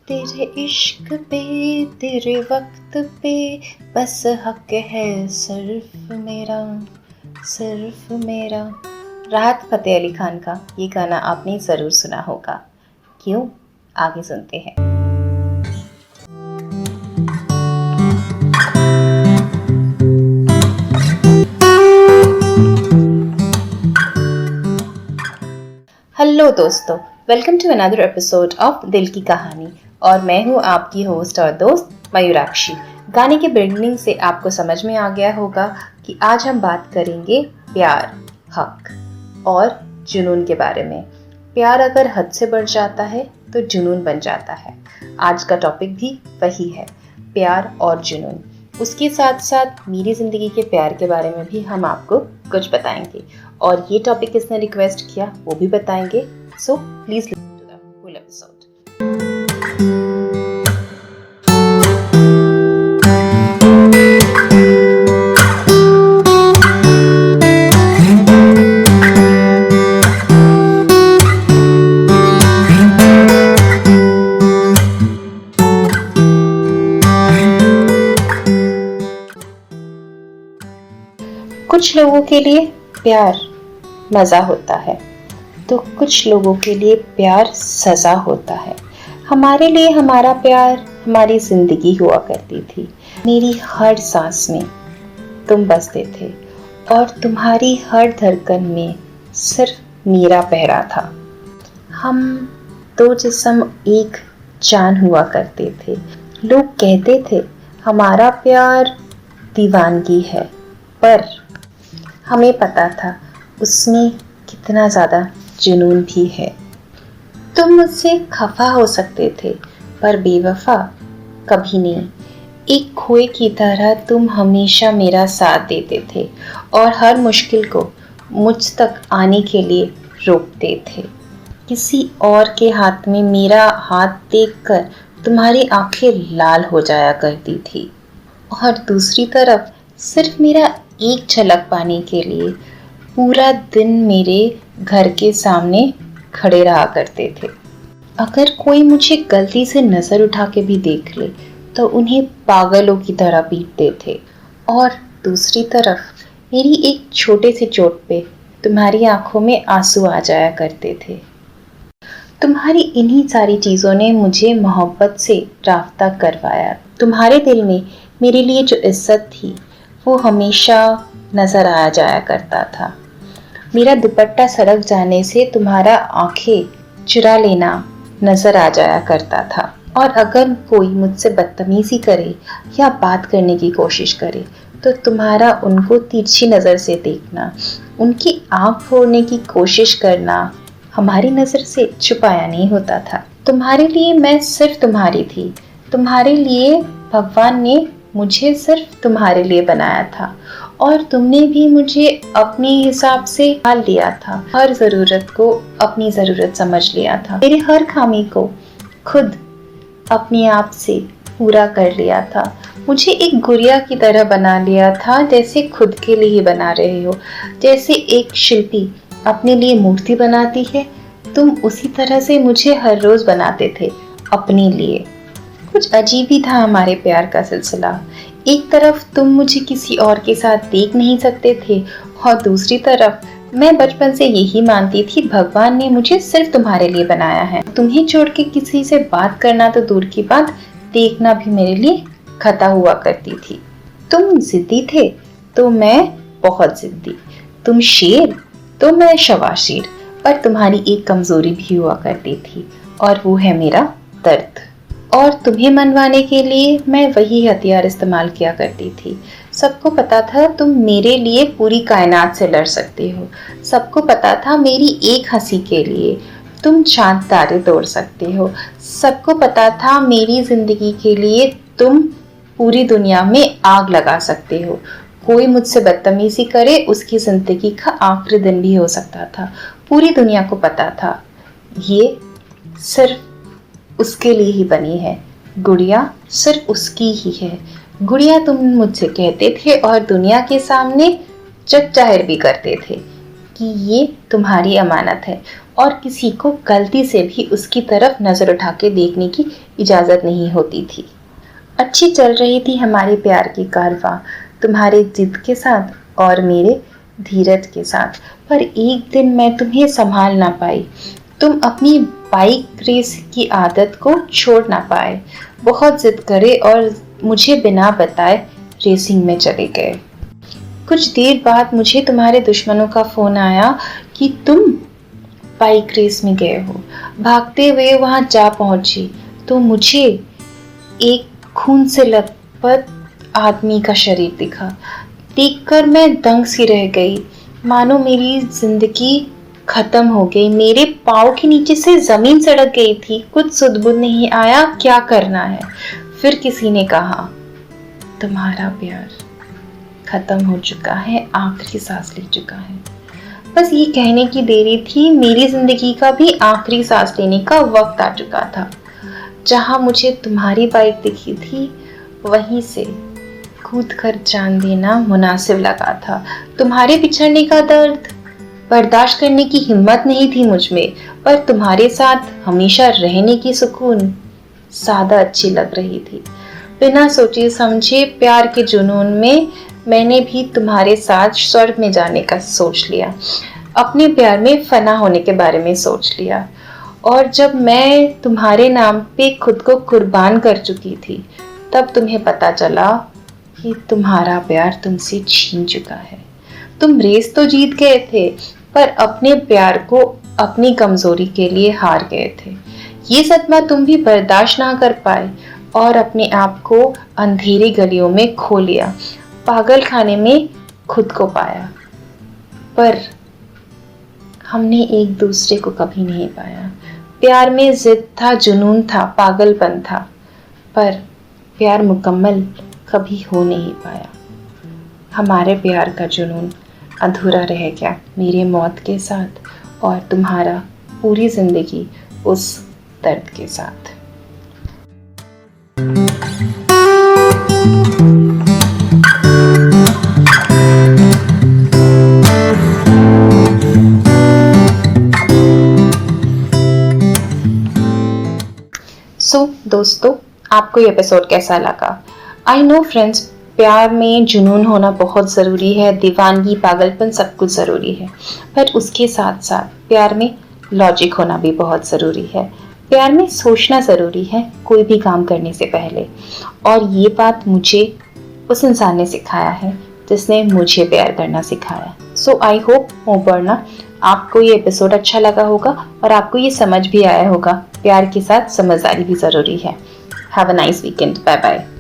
तेरे इश्क पे तेरे वक्त पे बस हक है सिर्फ मेरा। राहत फ़तेह अली खान का ये गाना आपने ज़रूर सुना होगा। क्यों? आगे सुनते हैं। हेलो दोस्तों, welcome to another episode of Dil Ki कहानी और मैं हूँ आपकी होस्ट और दोस्त मयूराक्षी। गाने के बिगनिंग से आपको समझ में आ गया होगा कि आज हम बात करेंगे प्यार, हक और जुनून के बारे में। प्यार अगर हद से बढ़ जाता है तो जुनून बन जाता है। आज का टॉपिक भी वही है, प्यार और जुनून। उसके साथ साथ मेरी ज़िंदगी के प्यार के बारे में भी हम आपको कुछ बताएंगे और ये टॉपिक किसने रिक्वेस्ट किया वो भी बताएंगे। So please listen to the full episode. कुछ लोगों के लिए प्यार मज़ा होता है तो कुछ लोगों के लिए प्यार सज़ा होता है। हमारे लिए हमारा प्यार हमारी ज़िंदगी हुआ करती थी। मेरी हर सांस में तुम बसते थे और तुम्हारी हर धड़कन में सिर्फ मेरा पहरा था। हम दो जिस्म एक जान हुआ करते थे। लोग कहते थे हमारा प्यार दीवानगी है, पर हमें पता था उसमें कितना ज़्यादा जुनून भी है। तुम मुझसे खफा हो सकते थे पर बेवफा कभी नहीं। एक खोए की तरह तुम हमेशा मेरा साथ देते थे और हर मुश्किल को मुझ तक आने के लिए रोकते थे। किसी और के हाथ में मेरा हाथ देखकर तुम्हारी आंखें लाल हो जाया करती थी और दूसरी तरफ सिर्फ मेरा एक झलक पाने के लिए पूरा दिन मेरे घर के सामने खड़े रहा करते थे। अगर कोई मुझे गलती से नज़र उठा के भी देख ले तो उन्हें पागलों की तरह पीटते थे और दूसरी तरफ मेरी एक छोटे से चोट पे तुम्हारी आंखों में आंसू आ जाया करते थे। तुम्हारी इन्हीं सारी चीज़ों ने मुझे मोहब्बत से राब्ता करवाया। तुम्हारे दिल में मेरे लिए जो इज्जत थी वो हमेशा नज़र आ जाया करता था। मेरा दुपट्टा सरक जाने से तुम्हारा आंखें चुरा लेना नज़र आ जाया करता था और अगर कोई मुझसे बदतमीज़ी करे या बात करने की कोशिश करे तो तुम्हारा उनको तिरछी नज़र से देखना, उनकी आँख फोड़ने की कोशिश करना हमारी नज़र से छुपाया नहीं होता था। तुम्हारे लिए मैं सिर्फ तुम्हारी थी। तुम्हारे लिए भगवान ने मुझे सिर्फ तुम्हारे लिए बनाया था और तुमने भी मुझे अपने हिसाब से पाल लिया था। हर ज़रूरत को अपनी ज़रूरत समझ लिया था। मेरे हर खामी को खुद अपने आप से पूरा कर लिया था। मुझे एक गुड़िया की तरह बना लिया था, जैसे खुद के लिए ही बना रहे हो। जैसे एक शिल्पी अपने लिए मूर्ति बनाती है, तुम उसी तरह से मुझे हर रोज़ बनाते थे अपने लिए। कुछ अजीब ही था हमारे प्यार का सिलसिला। एक तरफ तुम मुझे किसी और के साथ देख नहीं सकते थे और दूसरी तरफ मैं बचपन से यही मानती थी भगवान ने मुझे सिर्फ तुम्हारे लिए बनाया है। तुम्हें छोड़ के किसी से बात करना तो दूर की बात, देखना भी मेरे लिए खता हुआ करती थी। तुम जिद्दी थे तो मैं बहुत जिद्दी, तुम शेर तो मैं शवाशीर। पर तुम्हारी एक कमजोरी भी हुआ करती थी और वो है मेरा दर्द। और तुम्हें मनवाने के लिए मैं वही हथियार इस्तेमाल किया करती थी। सबको पता था तुम मेरे लिए पूरी कायनात से लड़ सकते हो। सबको पता था मेरी एक हंसी के लिए तुम चांद तारे तोड़ सकते हो। सबको पता था मेरी जिंदगी के लिए तुम पूरी दुनिया में आग लगा सकते हो। कोई मुझसे बदतमीजी करे उसकी जिंदगी का आखिरी दिन भी हो सकता था। पूरी दुनिया को पता था ये सिर्फ उसके लिए ही बनी है। गुड़िया सिर्फ उसकी ही है। गुड़िया तुम मुझसे कहते थे और दुनिया के सामने जग जाहिर भी करते थे कि ये तुम्हारी अमानत है। और किसी को गलती से भी उसकी तरफ नज़र उठा के देखने की इजाज़त नहीं होती थी। अच्छी चल रही थी हमारे प्यार की कारवां, तुम्हारे जिद के साथ और मेरे धीरज के साथ। पर एक दिन मैं तुम्हें संभाल ना पाई। तुम अपनी बाइक रेस की आदत को छोड़ ना पाए, बहुत जिद करे और मुझे बिना बताए रेसिंग में चले गए। कुछ देर बाद मुझे तुम्हारे दुश्मनों का फ़ोन आया कि तुम बाइक रेस में गए हो। भागते हुए वहां जा पहुंची तो मुझे एक खून से लथपथ आदमी का शरीर दिखा। देखकर मैं दंग सी रह गई, मानो मेरी जिंदगी खत्म हो गई। मेरे पाँव के नीचे से जमीन सड़क गई थी। कुछ सुध-बुध नहीं आया क्या करना है। फिर किसी ने कहा, तुम्हारा प्यार खत्म हो चुका है, आखिरी सांस ले चुका है। बस ये कहने की देरी थी, मेरी जिंदगी का भी आखिरी सांस लेने का वक्त आ चुका था। जहां मुझे तुम्हारी बाइक दिखी थी, वहीं से कूद कर जान देना मुनासिब लगा था। तुम्हारे बिछड़ने का दर्द बर्दाश्त करने की हिम्मत नहीं थी मुझ में, पर तुम्हारे साथ हमेशा रहने की सुकून सादा अच्छी लग रही थी। बिना सोचे समझे प्यार के जुनून में मैंने भी तुम्हारे साथ स्वर्ग में जाने का सोच लिया, अपने प्यार में फना होने के बारे में सोच लिया। और जब मैं तुम्हारे नाम पे खुद को कुर्बान कर चुकी थी, तब तुम्हें पता चला कि तुम्हारा प्यार तुमसे छीन चुका है। तुम रेस तो जीत गए थे, पर अपने प्यार को अपनी कमजोरी के लिए हार गए थे। ये सदमा तुम भी बर्दाश्त ना कर पाए और अपने आप को अंधेरी गलियों में खो लिया, पागल खाने में खुद को पाया। पर हमने एक दूसरे को कभी नहीं पाया। प्यार में जिद था, जुनून था, पागलपन था, पर प्यार मुकम्मल कभी हो नहीं पाया। हमारे प्यार का जुनून अधूरा रह गया मेरी मौत के साथ, और तुम्हारा पूरी जिंदगी उस दर्द के साथ। दोस्तों, आपको ये एपिसोड कैसा लगा? आई नो फ्रेंड्स, प्यार में जुनून होना बहुत ज़रूरी है, दीवानगी, पागलपन सब कुछ ज़रूरी है, पर उसके साथ साथ प्यार में लॉजिक होना भी बहुत ज़रूरी है। प्यार में सोचना ज़रूरी है कोई भी काम करने से पहले, और ये बात मुझे उस इंसान ने सिखाया है जिसने मुझे प्यार करना सिखाया। सो आई होप मोहब्बरना आपको ये एपिसोड अच्छा लगा होगा और आपको ये समझ भी आया होगा, प्यार के साथ समझदारी भी ज़रूरी है। Have a nice weekend. Bye bye.